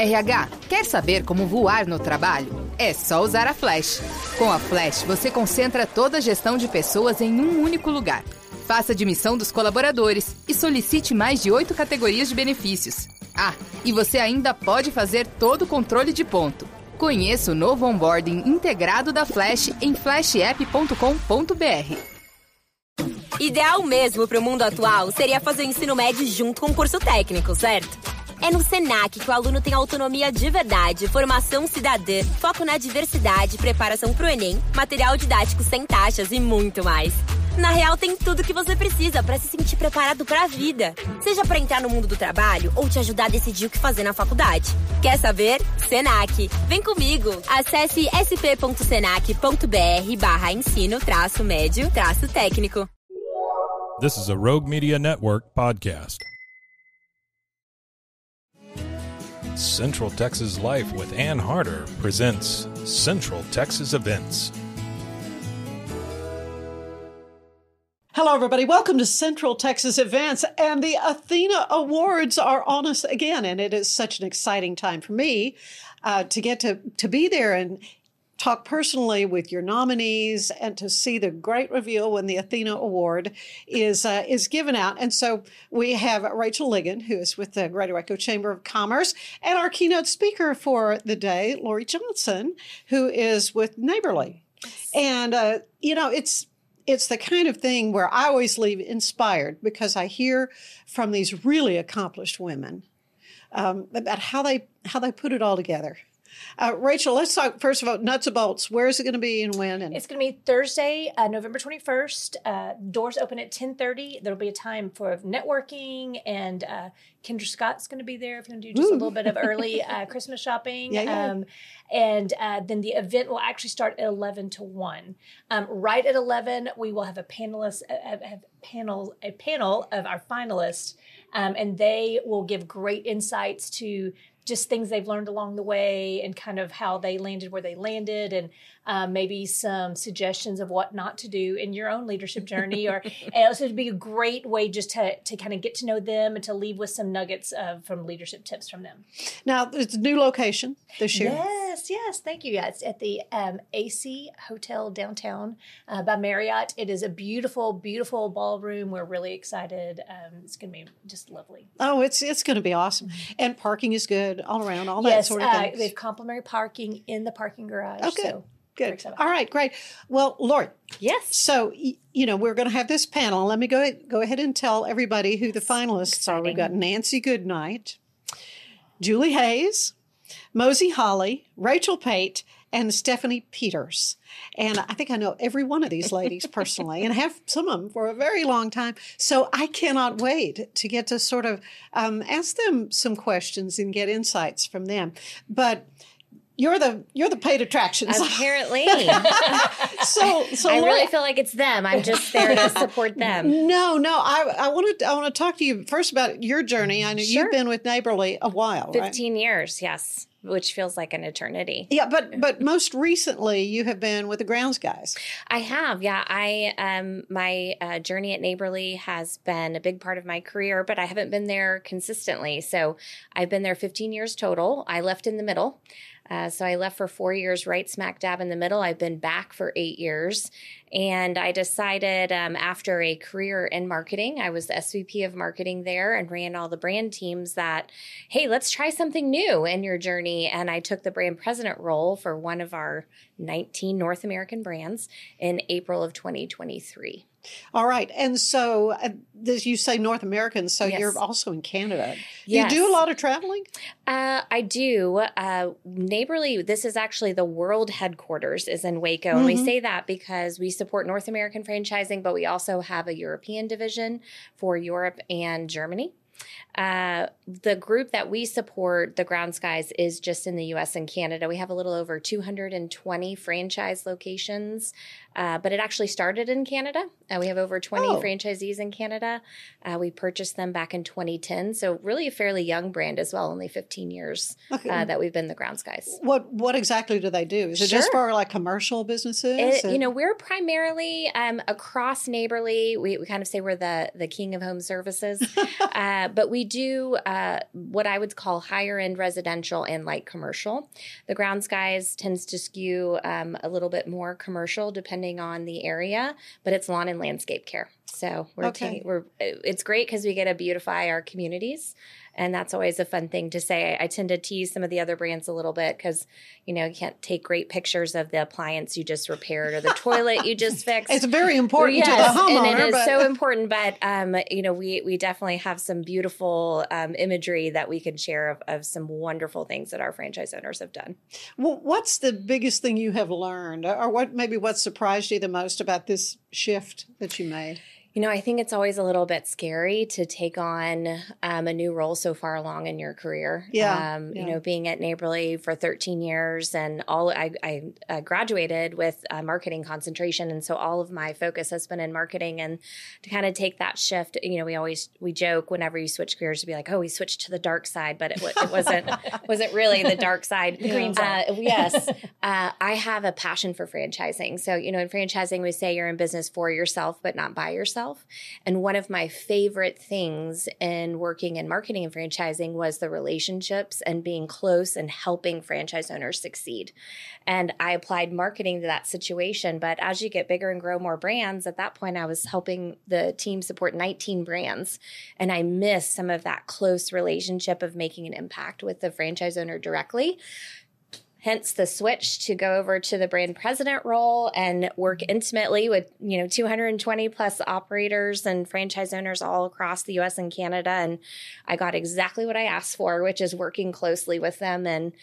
RH, quer saber como voar no trabalho? É só usar a Flash. Com a Flash, você concentra toda a gestão de pessoas em um único lugar. Faça a admissão dos colaboradores e solicite mais de 8 categorias de benefícios. Ah, e você ainda pode fazer todo o controle de ponto. Conheça o novo onboarding integrado da Flash em flashapp.com.br. Ideal mesmo para o mundo atual seria fazer o ensino médio junto com o curso técnico, certo? É no Senac que o aluno tem autonomia de verdade, formação cidadã, foco na diversidade, preparação para o Enem, material didático sem taxas e muito mais. Na real, tem tudo que você precisa para se sentir preparado para a vida. Seja para entrar no mundo do trabalho ou te ajudar a decidir o que fazer na faculdade. Quer saber? Senac. Vem comigo. Acesse sp.senac.br/ensino-médio-técnico. This is a Rogue Media Network podcast. Central Texas Life with Ann Harder presents Central Texas Events. Hello, everybody. Welcome to Central Texas Events. And the Athena Awards are on us again. And it is such an exciting time for me to get to be there and talk personally with your nominees and to see the great reveal when the Athena Award is given out. And so we have Rachel Ligon, who is with the Greater Waco Chamber of Commerce, and our keynote speaker for the day, Lori Johnson, who is with Neighborly. And, it's the kind of thing where I always leave inspired because I hear from these really accomplished women about how they put it all together. Rachel, let's talk first about nuts and bolts. Where is it going to be and when? It's going to be Thursday, November 21st. Doors open at 10:30. There'll be a time for networking, and Kendra Scott's going to be there if you want to do just a little bit of early Christmas shopping. Yeah. And then the event will actually start at 11 to 1. Right at 11, we will have a panel of our finalists, and they will give great insights to just things they've learned along the way and kind of how they landed where they landed, and maybe some suggestions of what not to do in your own leadership journey. And also it'd be a great way just to kind of get to know them and to leave with some nuggets from leadership tips from them. Now, it's a new location this year. Yes. Thank you. Yeah, it's at the AC Hotel downtown by Marriott. It is a beautiful, beautiful ballroom. We're really excited. It's going to be just lovely. Oh, it's going to be awesome. And parking is good all around, all that sort of thing. We have complimentary parking in the parking garage. Oh, good. So good. All right, great. Well, Lori. Yes. So, we're going to have this panel. Let me go ahead and tell everybody who the finalists are. We've got Nancy Goodnight, Julie Hayes, Mosey Holly, Rachel Pate, and Stephanie Peters. And I think I know every one of these ladies personally and have some of them for a very long time. So I cannot wait to get to sort of ask them some questions and get insights from them. But you're the paid attractions. Apparently. So I really feel like it's them. I'm just there to support them. No. I want to talk to you first about your journey. I know You've been with Neighborly a while, 15 years, yes, which feels like an eternity. Yeah, but most recently you have been with the Grounds Guys. I have, yeah. My journey at Neighborly has been a big part of my career, but I haven't been there consistently. So I've been there 15 years total. I left in the middle. So I left for 4 years, right smack dab in the middle. I've been back for 8 years. And I decided after a career in marketing, I was the SVP of marketing there and ran all the brand teams that, hey, let's try something new in your journey. And I took the brand president role for one of our 19 North American brands in April of 2023. All right. And so as you say North American, so Yes. You're also in Canada. Yes. You do a lot of traveling? I do. Neighborly, this is actually the world headquarters is in Waco. And we say that because we support North American franchising, but we also have a European division for Europe and Germany. The group that we support, the Grounds Guys, is just in the U.S. and Canada. We have a little over 220 franchise locations, but it actually started in Canada. We have over 20 franchisees in Canada. We purchased them back in 2010. So really a fairly young brand as well, only 15 years that we've been the Grounds Guys. What exactly do they do? Is it just for like commercial businesses? We're primarily across Neighborly. We kind of say we're the king of home services. But we do what I would call higher end residential and light commercial. The Grounds Guys tends to skew a little bit more commercial depending on the area, but it's lawn and landscape care. So it's great because we get to beautify our communities. And that's always a fun thing to say. I tend to tease some of the other brands a little bit because, you can't take great pictures of the appliance you just repaired or the toilet you just fixed. It's very important to the homeowner. And it is so important. But, we definitely have some beautiful imagery that we can share of some wonderful things that our franchise owners have done. Well, what's the biggest thing you have learned, or what surprised you the most about this shift that you made? I think it's always a little bit scary to take on a new role so far along in your career. Being at Neighborly for 13 years and I graduated with a marketing concentration. And so all of my focus has been in marketing, and to kind of take that shift, we joke whenever you switch careers to be like, oh, we switched to the dark side, but it wasn't really the dark side. The green side. Yes. I have a passion for franchising. So, in franchising, we say you're in business for yourself, but not by yourself. And one of my favorite things in working in marketing and franchising was the relationships and being close and helping franchise owners succeed. And I applied marketing to that situation. But as you get bigger and grow more brands, at that point, I was helping the team support 19 brands. And I missed some of that close relationship of making an impact with the franchise owner directly. Hence the switch to go over to the brand president role and work intimately with, 220 plus operators and franchise owners all across the U.S. and Canada. And I got exactly what I asked for, which is working closely with them. And,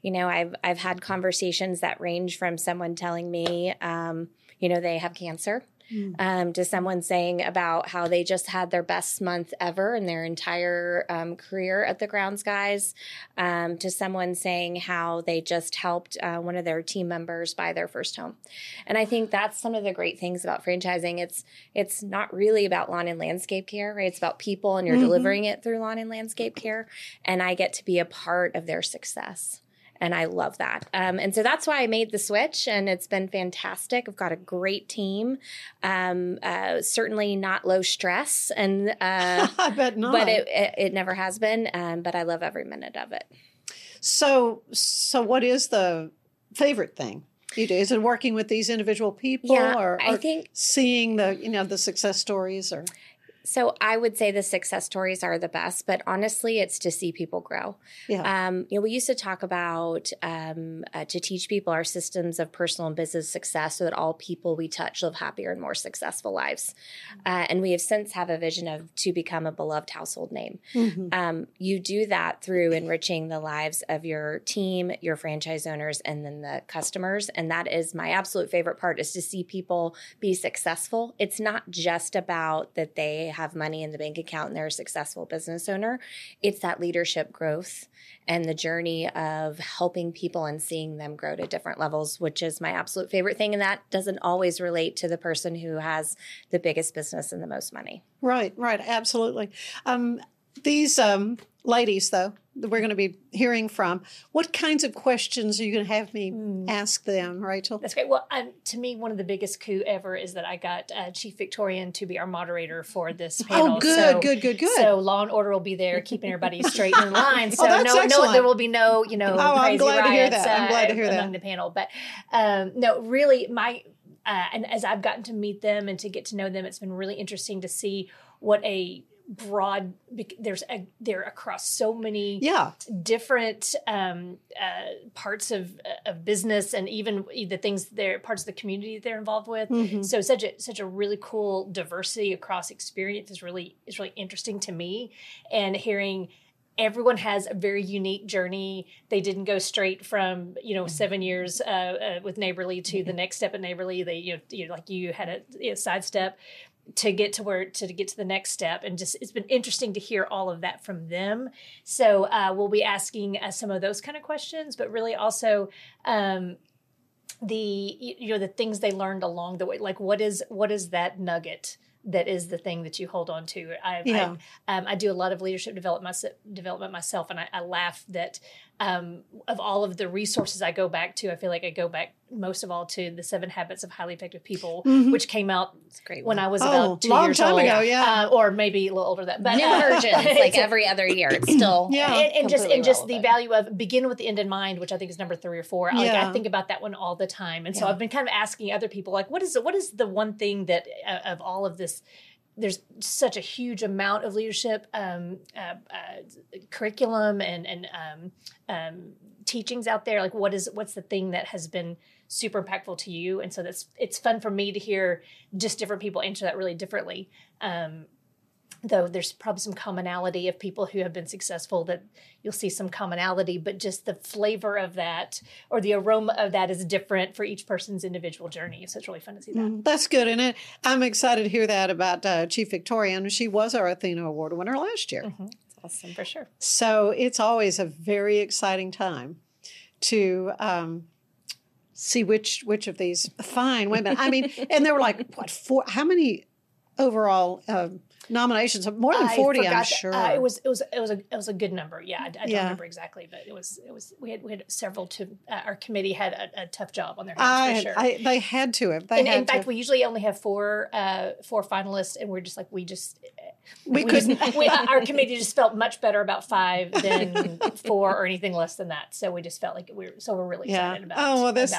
I've had conversations that range from someone telling me, they have cancer. To someone saying about how they just had their best month ever in their entire career at the Grounds Guys, to someone saying how they just helped one of their team members buy their first home. And I think that's some of the great things about franchising. It's not really about lawn and landscape care, right? It's about people, and you're delivering it through lawn and landscape care. And I get to be a part of their success. And I love that. And so that's why I made the switch, and it's been fantastic. I've got a great team, certainly not low stress, and I bet not. But it never has been, but I love every minute of it. So what is the favorite thing you do? Is it working with these individual people, or I think seeing the success stories, or? So I would say the success stories are the best, but honestly, it's to see people grow. Yeah. We used to talk about to teach people our systems of personal and business success so that all people we touch live happier and more successful lives. And we have since have a vision to become a beloved household name. You do that through enriching the lives of your team, your franchise owners, and then the customers. And that is my absolute favorite part, is to see people be successful. It's not just about that they have money in the bank account and they're a successful business owner. It's that leadership growth and the journey of helping people and seeing them grow to different levels, which is my absolute favorite thing. And that doesn't always relate to the person who has the biggest business and the most money. Right. Absolutely. These ladies, though, that we're going to be hearing from, what kinds of questions are you going to have me ask them, Rachel? That's great. Well, to me, one of the biggest coup ever is that I got Chief Victorian to be our moderator for this panel. Oh, good. So Law and Order will be there, keeping everybody straight in line. So that's excellent. there will be no, crazy I'm glad to hear riots that. I'm glad to hear among the panel. But no, really, and as I've gotten to meet them and to get to know them, it's been really interesting to see what a broad, they're across so many different parts of business, and even the things parts of the community that they're involved with. So such a really cool diversity across experience is really interesting to me, and hearing everyone has a very unique journey. They didn't go straight from 7 years with Neighborly to the next step at Neighborly. They like you had a sidestep to get to the next step. And just, it's been interesting to hear all of that from them. So we'll be asking some of those kind of questions, but really also the things they learned along the way. Like what is that nugget that is the thing that you hold on to? I do a lot of leadership development myself, and I laugh that of all of the resources I go back to, I feel like I go back most of all to the 7 Habits of Highly Effective People, which came out when I was about 2 years old. Long time ago, yeah. Or maybe a little older than that. But new versions, like every other year. It's still and just the value of begin with the end in mind, which I think is number 3 or 4. Like I think about that one all the time. And so I've been kind of asking other people, like, what is the one thing that of all of this, there's such a huge amount of leadership curriculum and teachings out there. Like, what's the thing that has been super impactful to you? And so it's fun for me to hear just different people answer that really differently. Though there's probably some commonality of people who have been successful, that you'll see some commonality, but just the flavor of that or the aroma of that is different for each person's individual journey. So it's really fun to see that. That's good. And I'm excited to hear that about Chief Victoria. She was our Athena Award winner last year. That's awesome, for sure. So it's always a very exciting time to see which of these fine women. I mean, and there were like, how many overall nominations? More than 40, I'm sure. It was a good number. Yeah, I don't remember exactly, but it was we had several to. Our committee had a tough job on their hands, for sure. They had to have. In fact, we usually only have four finalists, and we're just like we couldn't. Our committee just felt much better about 5 than 4 or anything less than that. So we just felt like we're really excited about. Oh well, this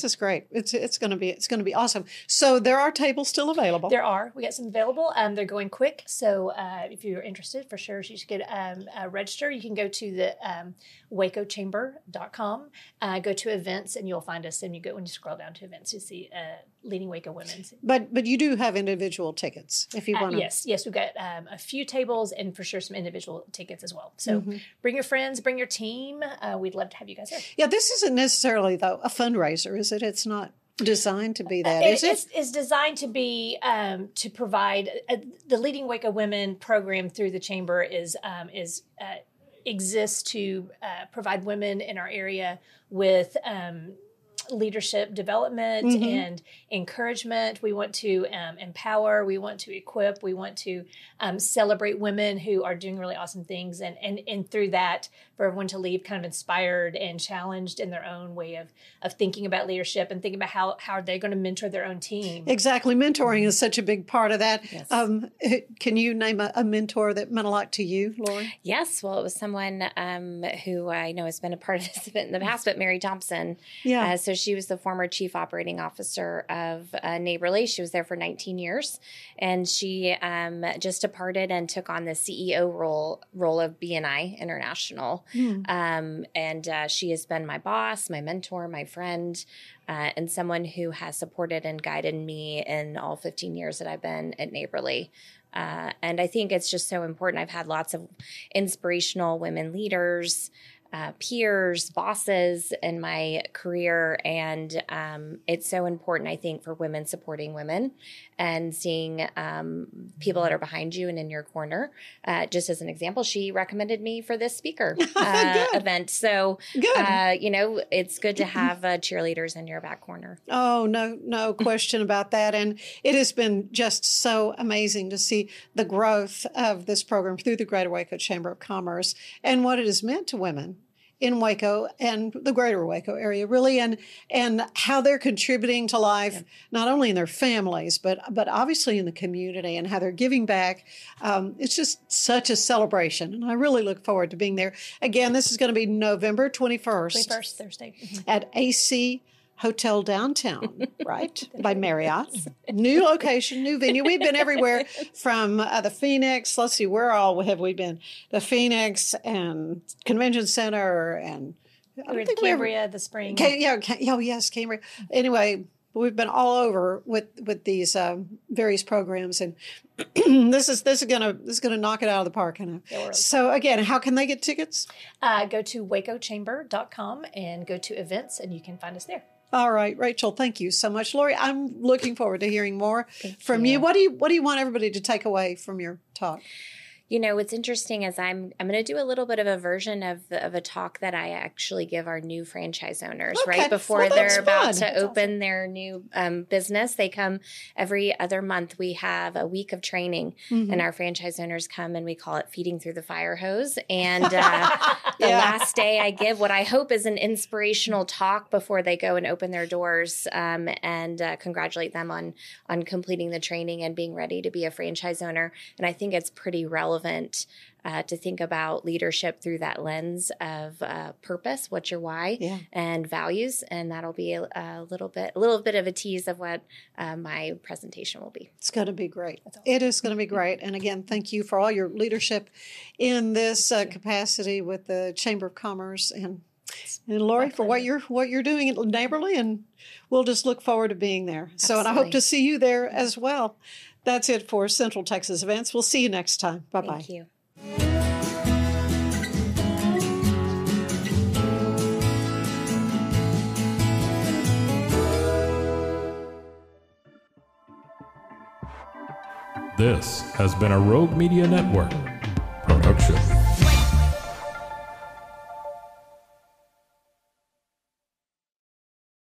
is great. It's going to be awesome. So there are tables still available. There are. We got some available. They're going quick. So if you're interested, for sure, you should get register. You can go to the wacochamber.com, go to events, and you'll find us. And when you scroll down to events, you see Leading Waco Women. But you do have individual tickets if you want to. Yes, we've got a few tables and for sure some individual tickets as well. So bring your friends, bring your team. We'd love to have you guys there. Yeah, this isn't necessarily though a fundraiser, is it? It's not designed to be that, is it? It's designed to be to provide the Leading Waco Women program through the chamber exists to provide women in our area with leadership development and encouragement. We want to empower. We want to equip. We want to celebrate women who are doing really awesome things, and through that, for everyone to leave kind of inspired and challenged in their own way of thinking about leadership and thinking about how are they going to mentor their own team. Exactly. Mentoring is such a big part of that. Yes. Can you name a mentor that meant a lot to you, Lori? Yes. Well, it was someone who I know has been a part of this event in the past, but Mary Thompson. Yeah. So she was the former chief operating officer of Neighborly. She was there for 19 years, and she just departed and took on the CEO role of BNI International. And she has been my boss, my mentor, my friend, and someone who has supported and guided me in all 15 years that I've been at Neighborly. And I think it's just so important. I've had lots of inspirational women leaders, peers, bosses in my career. And it's so important, I think, for women supporting women and seeing people that are behind you and in your corner. Just as an example, she recommended me for this speaker event. So, it's good to have cheerleaders in your back corner. Oh, no question about that. And it has been just so amazing to see the growth of this program through the Greater Waco Chamber of Commerce and what it has meant to women in Waco and the greater Waco area, really, and how they're contributing to life, not only in their families, but obviously in the community and how they're giving back. It's just such a celebration, and I really look forward to being there. Again, this is going to be November 21st. 21st, Thursday. At AC Hotel Downtown, right? By Marriott. New location, new venue. We've been everywhere from the Phoenix. Let's see, where all have we been? The Phoenix and Convention Center and we were at Cambria this spring. Yes, Cambria. Anyway, we've been all over with these various programs, and this is gonna knock it out of the park. So again, how can they get tickets? Go to wacochamber.com and go to events, and you can find us there. All right, Rachel, thank you so much. Lori, I'm looking forward to hearing more from you. What do you want everybody to take away from your talk? What's interesting is I'm going to do a little bit of a version of a talk that I actually give our new franchise owners right before they're about to open their new business. They come every other month. We have a week of training, and our franchise owners come, and we call it Feeding Through the Fire Hose. And the last day I give what I hope is an inspirational talk before they go and open their doors, and congratulate them on completing the training and being ready to be a franchise owner. And I think it's pretty relevant to think about leadership through that lens of purpose, what's your why, and values. And that'll be a little bit of a tease of what my presentation will be. It's going to be great. It is going to be great. And again, thank you for all your leadership in this capacity with the Chamber of Commerce, and Lori for what you're doing at Neighborly, and we'll just look forward to being there. So, and I hope to see you there as well. That's it for Central Texas Events. We'll see you next time. Bye-bye. Thank you. This has been a Rogue Media Network production.